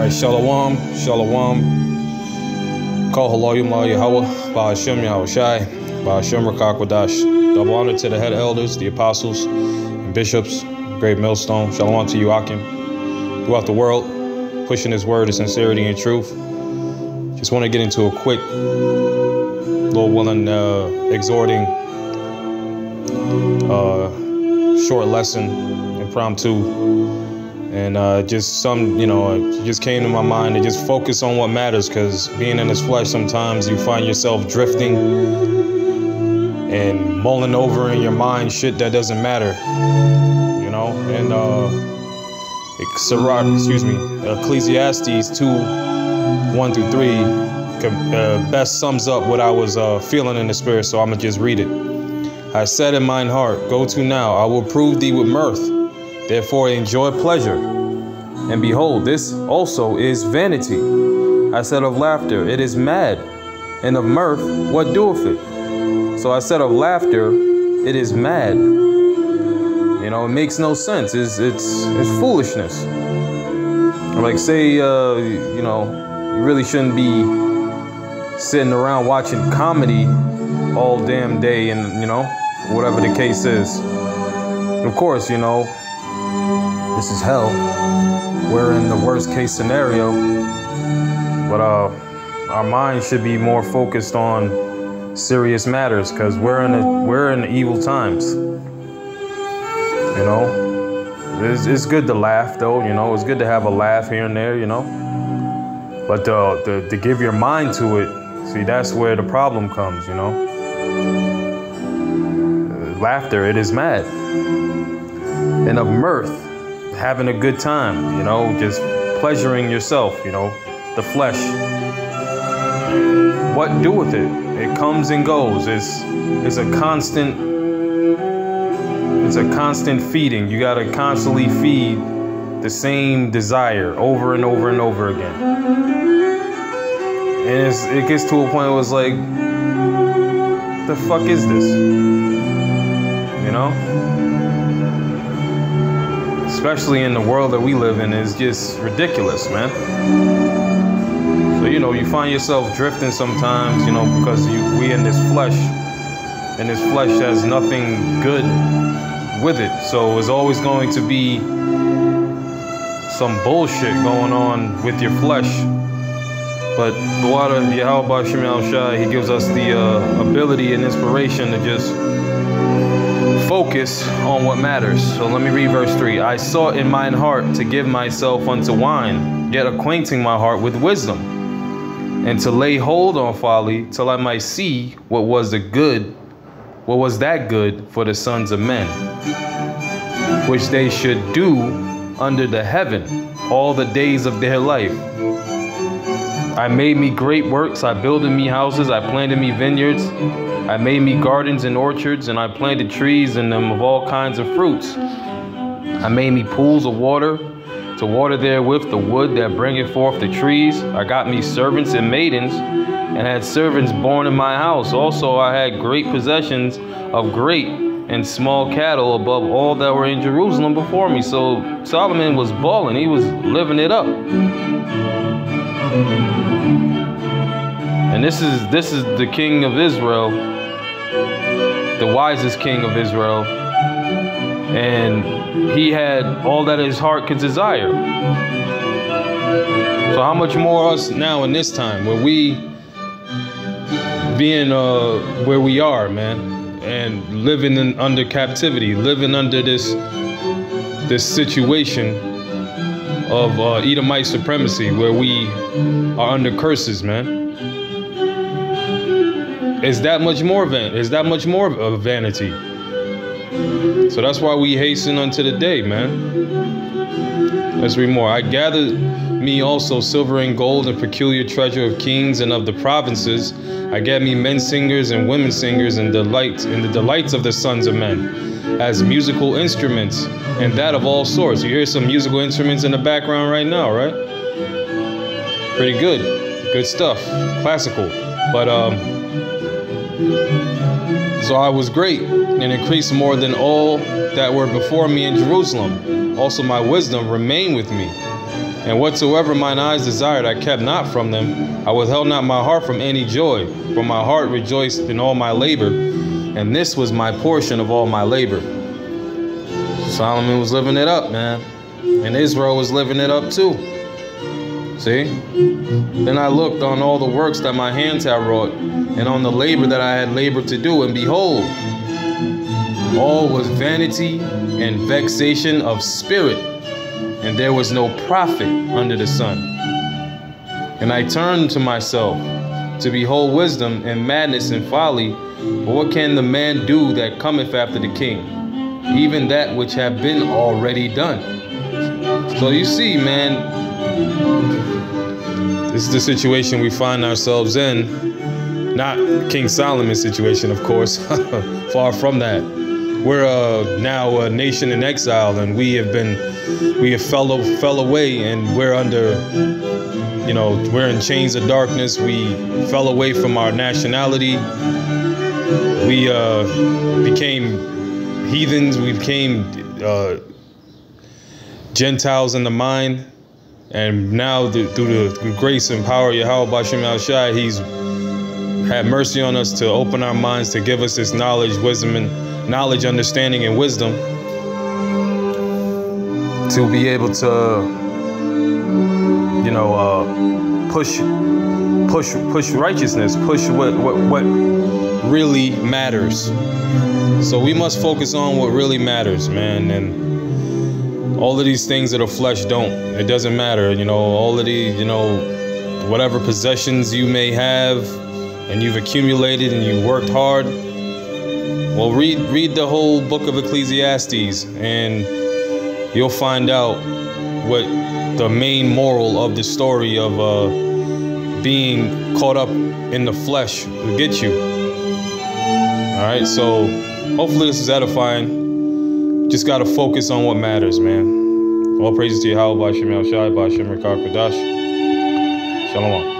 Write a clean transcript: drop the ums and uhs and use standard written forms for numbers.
right, Shalom, Shalom. Call Haloyim La Yahweh, Ba'ashem Yahushai, Ba'ashem Rakakwadash. Double honor to the head elders, the apostles, and bishops, great millstone. Shalom to you, Akim. Throughout the world, pushing his word of sincerity and truth. Just want to get into a quick, Lord willing, exhorting, short lesson, impromptu. And just some, it just came to my mind to just focus on what matters, because being in this flesh, sometimes you find yourself drifting and mulling over in your mind shit that doesn't matter, and Ecclesiastes 2:1-3 best sums up what I was feeling in the spirit, so I'm gonna just read it. I said in mine heart, go to now, I will prove thee with mirth. Therefore enjoy pleasure, and behold, this also is vanity. I said of laughter, it is mad, and of mirth, what doeth it? So I said of laughter, it is mad. It makes no sense. It's foolishness. Like, say, you really shouldn't be sitting around watching comedy all damn day, and whatever the case is. Of course, this is hell. We're in the worst case scenario, but our mind should be more focused on serious matters, because we're in evil times. It's good to laugh though. It's good to have a laugh here and there. But to give your mind to it, see, that's where the problem comes. Laughter, it is mad, and of mirth, having a good time, just pleasuring yourself, the flesh. What do with it? It comes and goes. It's a constant feeding. You gotta constantly feed the same desire over and over and over again. And it gets to a point where it's like, the fuck is this? Especially in the world that we live in, is just ridiculous, man. So, you find yourself drifting sometimes, because we in this flesh, and this flesh has nothing good with it. So it's always going to be some bullshit going on with your flesh. But the water, Yahweh Ba'ashem Yahushai, he gives us the ability and inspiration to just focus on what matters. So let me read verse 3. I sought in mine heart to give myself unto wine, yet acquainting my heart with wisdom, and to lay hold on folly, till I might see what was that good for the sons of men, which they should do under the heaven all the days of their life. I made me great works, I builded me houses, I planted me vineyards, I made me gardens and orchards, and I planted trees in them of all kinds of fruits. I made me pools of water, to water therewith the wood that bringeth forth the trees. I got me servants and maidens, and had servants born in my house. Also I had great possessions of great and small cattle above all that were in Jerusalem before me. So Solomon was balling, he was living it up. And this is the king of Israel, the wisest king of Israel, and he had all that his heart could desire. So how much more us now in this time, where we being where we are, man, and living under captivity, living under this situation of Edomite supremacy, where we are under curses, man. Is that much more of vanity? So that's why we hasten unto the day, man. Let's read more. I gathered me also silver and gold and peculiar treasure of kings and of the provinces. I gathered me men singers and women singers and the delights of the sons of men, as musical instruments, and that of all sorts. You hear some musical instruments in the background right now, right? Pretty good stuff, classical. But so I was great and increased more than all that were before me in Jerusalem. Also my wisdom remained with me, And whatsoever mine eyes desired, I kept not from them. I withheld not my heart from any joy, for my heart rejoiced in all my labor, and this was my portion of all my labor. Solomon was living it up, man. And Israel was living it up too. See? Then I looked on all the works that my hands had wrought, and on the labor that I had labored to do, and behold, all was vanity and vexation of spirit, and there was no profit under the sun. And I turned to myself to behold wisdom and madness and folly. But what can the man do that cometh after the king? Even that which have been already done. So you see, man, this is the situation we find ourselves in. Not King Solomon's situation, of course. Far from that. We're now a nation in exile, and we have fell away, and we're under, we're in chains of darkness. We fell away from our nationality. We became heathens. We became Gentiles in the mind. And now through the grace and power of Yahweh Bashim Al-Shai, he's had mercy on us to open our minds, to give us this knowledge, wisdom, and knowledge, understanding, and wisdom, to be able to, push righteousness, push what really matters. So we must focus on what really matters, man. And all of these things that are flesh don't. It doesn't matter, all of these, whatever possessions you may have and you've accumulated and you worked hard. Well, read the whole book of Ecclesiastes, and you'll find out what the main moral of the story of being caught up in the flesh will get you. All right, so hopefully this is edifying. Just got to focus on what matters, man. All praises to Yahweh, Ba'ashem El Shai, Ba'ashem Rekar Kadash. Shalom.